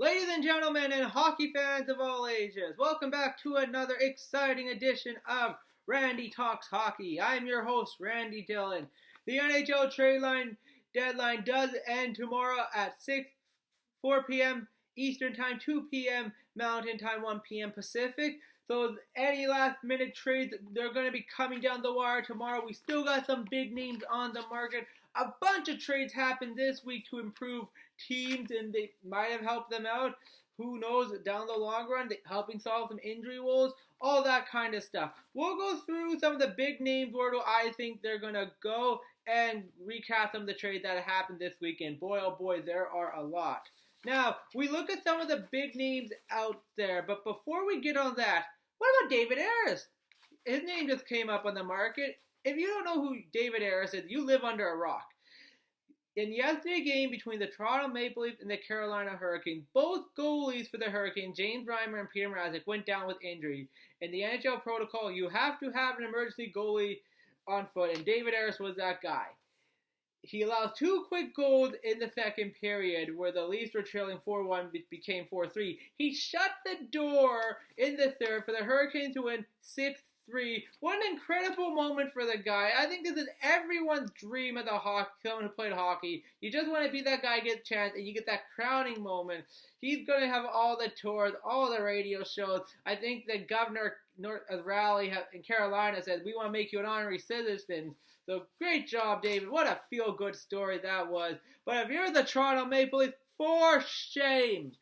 Ladies and gentlemen, and hockey fans of all ages, welcome back to another exciting edition of Randy Talks Hockey. I'm your host, Randy Dillon. The NHL trade line deadline does end tomorrow at 4 p.m. Eastern Time, 2 p.m. Mountain Time, 1 p.m. Pacific. So any last minute trades, they're going to be coming down the wire tomorrow. We still got some big names on the market. A bunch of trades happened this week to improve teams, and they might have helped them out. Who knows, down the long run, helping solve some injury woes, all that kind of stuff. We'll go through some of the big names, where do I think they're going to go, and recap some of the trades that happened this weekend. Boy, oh boy, there are a lot. Now, we look at some of the big names out there, but before we get on that, what about David Ayres? His name just came up on the market. If you don't know who David Ayres is, you live under a rock. In yesterday's game between the Toronto Maple Leafs and the Carolina Hurricanes, both goalies for the Hurricanes, James Reimer and Peter Mrazek, went down with injury. In the NHL protocol, you have to have an emergency goalie on foot, and David Ayres was that guy. He allowed two quick goals in the second period where the Leafs were trailing 4-1, became 4-3. He shut the door in the third for the Hurricanes to win 6-3. What an incredible moment for the guy. I think this is everyone's dream as someone who played hockey. You just want to be that guy, get a chance, and you get that crowning moment. He's going to have all the tours, all the radio shows. I think the governor rally in Carolina said, we want to make you an honorary citizen. So great job, David. What a feel-good story that was. But if you're the Toronto Maple Leafs, for shame.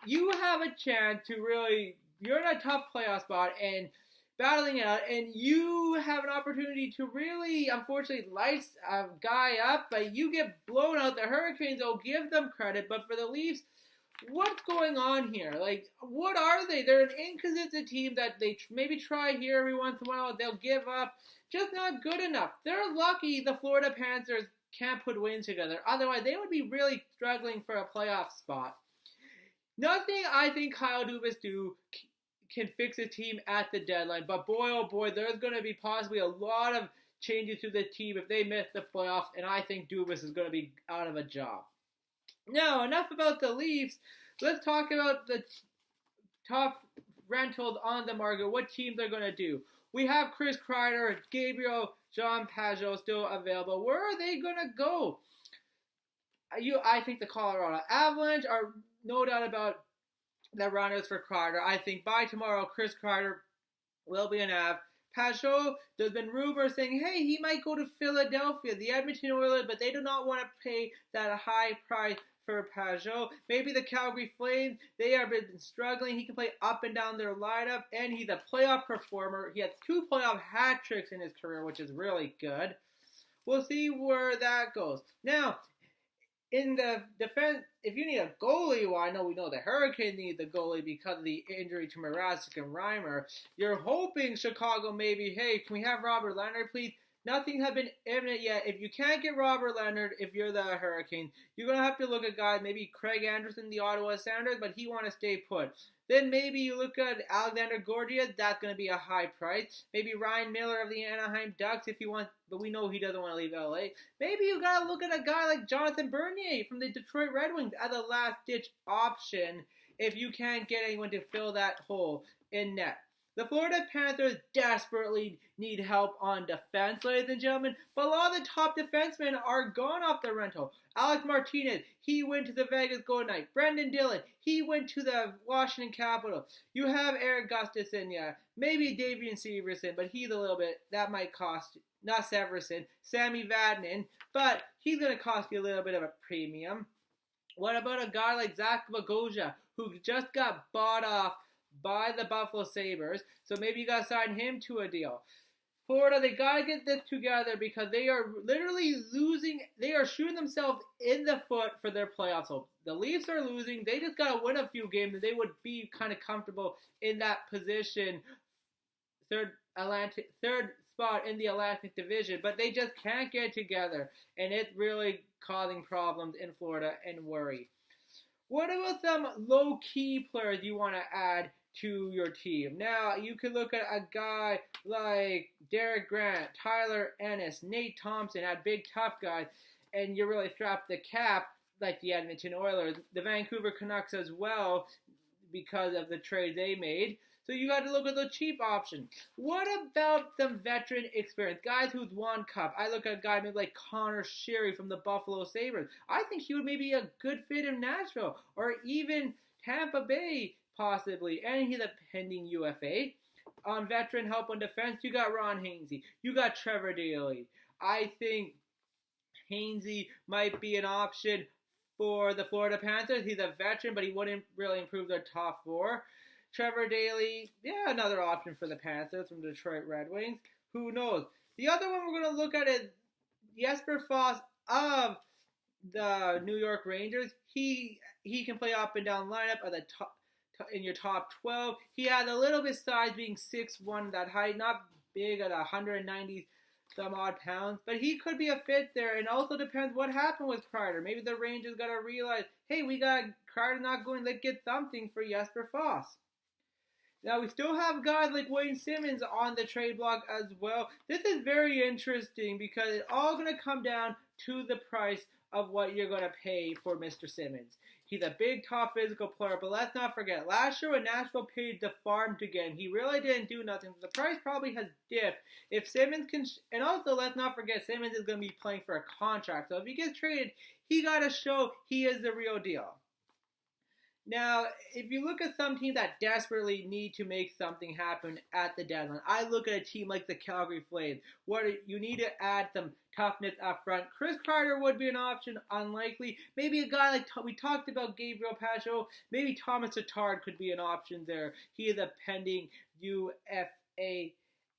You have a chance to really, you're in a tough playoff spot and battling it out, and you have an opportunity to really, unfortunately, light a guy up, but you get blown out. The Hurricanes, I'll give them credit, but for the Leafs, what's going on here? Like, what are they? They're an inconsistent team that they maybe try here every once in a while. They'll give up. Just not good enough. They're lucky the Florida Panthers can't put wins together. Otherwise, they would be really struggling for a playoff spot. Nothing I think Kyle Dubas can fix a team at the deadline. But boy, oh boy, there's going to be possibly a lot of changes to the team if they miss the playoffs. And I think Dubas is going to be out of a job. Now, enough about the Leafs. Let's talk about the top rentals on the market. What teams are going to do? We have Chris Kreider, Gabriel, Jean Pajot still available. Where are they going to go? I think the Colorado Avalanche are no doubt about the runners for Kreider. I think by tomorrow, Chris Kreider will be an Av. Pajot, there's been rumors saying, hey, he might go to Philadelphia, the Edmonton Oilers, but they do not want to pay that high price for Pajot. Maybe the Calgary Flames, they have been struggling. He can play up and down their lineup, and he's a playoff performer. He has 2 playoff hat tricks in his career, which is really good. We'll see where that goes. Now, in the defense, if you need a goalie, well, I know we know the Hurricanes need the goalie because of the injury to Mrazek and Reimer. You're hoping Chicago maybe, hey, can we have Robert Leonard, please? Nothing has been imminent yet. If you can't get Robert Leonard, if you're the Hurricane, you're going to have to look at guys, maybe Craig Anderson, the Ottawa Senators, but he want to stay put. Then maybe you look at Alexander Gorgias, that's going to be a high price. Maybe Ryan Miller of the Anaheim Ducks if you want, but we know he doesn't want to leave LA. Maybe you got to look at a guy like Jonathan Bernier from the Detroit Red Wings as a last-ditch option if you can't get anyone to fill that hole in net. The Florida Panthers desperately need help on defense, ladies and gentlemen, but a lot of the top defensemen are gone off the rental. Alex Martinez, he went to the Vegas Golden Knights. Brendan Dillon, he went to the Washington Capitals. You have Eric Gustafsson, yeah, maybe Davian Severson, but he's a little bit, that might cost, not Severson, Sammy Vatanen, but he's going to cost you a little bit of a premium. What about a guy like Zach Bogosian, who just got bought off by the Buffalo Sabres, so maybe you got to sign him to a deal. Florida, they got to get this together because they are literally losing, they are shooting themselves in the foot for their playoffs hope. The Leafs are losing, they just got to win a few games and they would be kind of comfortable in that position, third spot in the Atlantic Division, but they just can't get together, and it's really causing problems in Florida and worry. What about some low-key players you want to add to your team? Now, you could look at a guy like Derek Grant, Tyler Ennis, Nate Thompson, that big tough guy, and you really strap the cap. like the Edmonton Oilers, the Vancouver Canucks as well, because of the trade they made. So you got to look at the cheap option. What about some veteran experience? Guys who've won cup. I look at a guy maybe like Connor Sherry from the Buffalo Sabres. I think he would maybe be a good fit in Nashville or even Tampa Bay possibly. And he's a pending UFA. On veteran help on defense, you got Ron Hainsey. You got Trevor Daley. I think Hainsey might be an option for the Florida Panthers. He's a veteran, but he wouldn't really improve their top four. Trevor Daley, yeah, another option for the Panthers from the Detroit Red Wings. Who knows? The other one we're going to look at is Jesper Foss of the New York Rangers. He can play up and down lineup at the top in your top 12. He had a little bit size, being 6'1", that height, not big at 190 some odd pounds, but he could be a fit there. And also depends what happened with Kreider. Maybe the Rangers got to realize, hey, we got Kreider not going, let's get something for Jesper Foss. Now, we still have guys like Wayne Simmons on the trade block as well. This is very interesting because it's all going to come down to the price of what you're going to pay for Mr. Simmons. He's a big, tough, physical player, but let's not forget, last year when Nashville paid the farm to get him, he really didn't do nothing. The price probably has dipped. If Simmons can, and also let's not forget, Simmons is going to be playing for a contract. So if he gets traded, he got to show he is the real deal. Now, if you look at some teams that desperately need to make something happen at the deadline, I look at a team like the Calgary Flames, where you need to add some toughness up front. Chris Kreider would be an option, unlikely. Maybe a guy like, we talked about Gabriel Pageau, maybe Thomas Tatar could be an option there. He is a pending UFA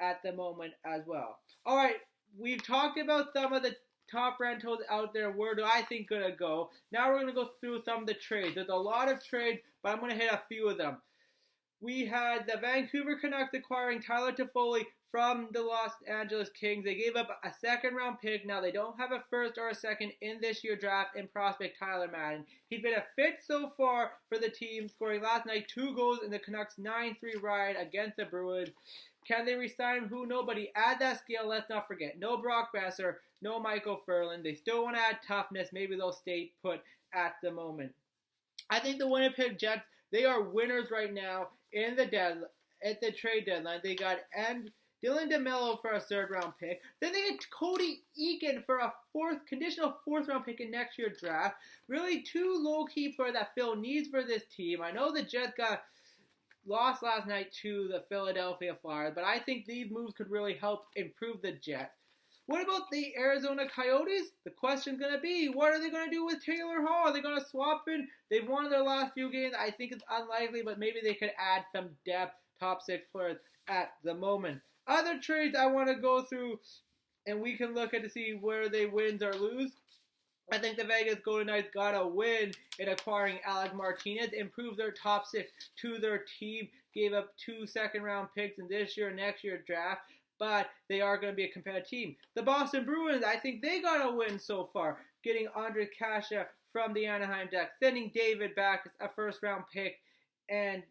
at the moment as well. All right, we've talked about some of the top rentals out there. Where do I think going to go? Now we're going to go through some of the trades. There's a lot of trades, but I'm going to hit a few of them. We had the Vancouver Canucks acquiring Tyler Toffoli from the Los Angeles Kings. They gave up a second-round pick. Now they don't have a first or a second in this year's draft in prospect Tyler Madden. He's been a fit so far for the team, scoring last night 2 goals in the Canucks' 9-3 ride against the Bruins. Can they resign him? Who? Nobody. Add that skill. Let's not forget. No Brock Besser. No Michael Furlan. They still want to add toughness. Maybe they'll stay put at the moment. I think the Winnipeg Jets, they are winners right now in the at the trade deadline. They got Dylan DeMello for a 3rd-round pick. Then they get Cody Eakin for a conditional 4th-round pick in next year's draft. Really 2 low-key players that Phil needs for this team. I know the Jets lost last night to the Philadelphia Flyers, but I think these moves could really help improve the Jets. What about the Arizona Coyotes? The question's going to be, what are they going to do with Taylor Hall? Are they going to swap in? They've won their last few games. I think it's unlikely, but maybe they could add some depth, top 6 players at the moment. Other trades I want to go through, and we can look at to see where they win or lose. I think the Vegas Golden Knights got a win in acquiring Alec Martinez, improved their top 6 to their team, gave up 2 second-round picks in this year and next year's draft, but they are going to be a competitive team. The Boston Bruins, I think they got a win so far, getting Andre Kasha from the Anaheim Ducks, sending David back as a 1st-round pick, and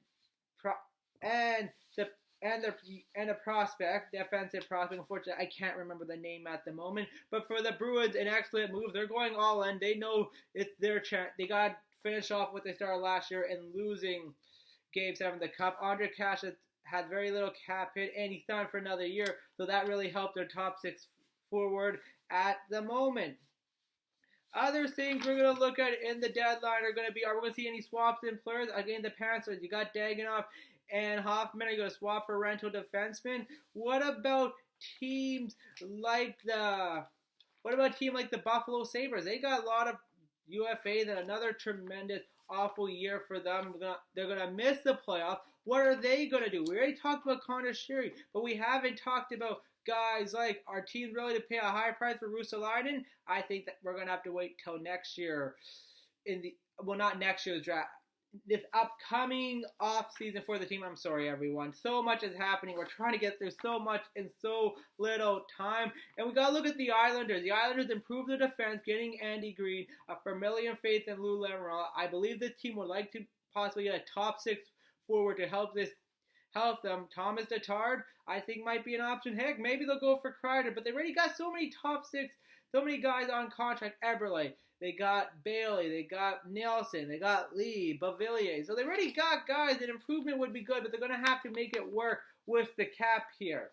a prospect, defensive prospect. Unfortunately, I can't remember the name at the moment. But for the Bruins, an excellent move. They're going all in. They know it's their chance. They got to finish off what they started last year in losing Game 7 of the Cup. Andre Cash had very little cap hit, and he signed for another year. So that really helped their top 6 forward at the moment. Other things we're going to look at in the deadline are going to be, are we going to see any swaps in players? Again, the Panthers, you got Daganov and Hoffman. Are you going to swap for rental defensemen? What about teams like the Buffalo Sabres? They got a lot of UFAs and another tremendous, awful year for them. They're going to miss the playoffs. What are they going to do? We already talked about Connor Sherry, but we haven't talked about guys like, our team ready to pay a high price for Ruotsalainen? I think that we're going to have to wait till next year not next year's draft. This upcoming off season for the team. I'm sorry, everyone. So much is happening. We're trying to get through so much in so little time. And we got to look at the Islanders. The Islanders improved their defense, getting Andy Green, a familiar faith in Lou Lamoriello. I believe this team would like to possibly get a top 6 forward to help them. Thomas Tatar, I think, might be an option. Heck, maybe they'll go for Kreider, but they already got so many top 6, so many guys on contract. Eberle, they got Bailey, they got Nelson, they got Lee, Bavillier. So they already got guys. An improvement would be good, but they're going to have to make it work with the cap here.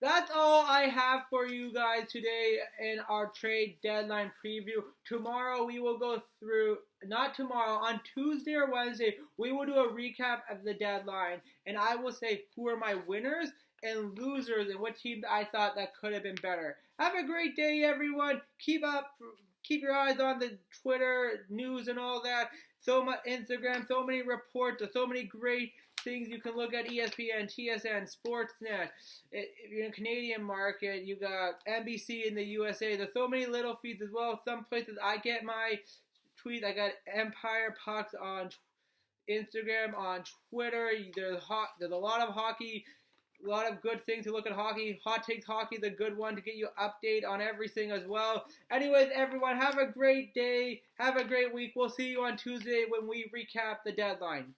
That's all I have for you guys today in our trade deadline preview. Tomorrow we will go through, not tomorrow, on Tuesday or Wednesday, we will do a recap of the deadline, and I will say who are my winners and losers and what team I thought that could have been better. Have a great day, everyone. Keep your eyes on the Twitter news and all that. So much Instagram, so many reports, so many great things you can look at. ESPN, TSN, Sportsnet. If you're in the Canadian market, you got NBC in the USA. There's so many little feeds as well. Some places I get my tweets. I got Empire Pucks on Instagram, on Twitter. There's a lot of hockey. A lot of good things to look at hockey. Hot Takes Hockey, the good one to get you update on everything as well. Anyways, everyone, have a great day. Have a great week. We'll see you on Tuesday when we recap the deadline.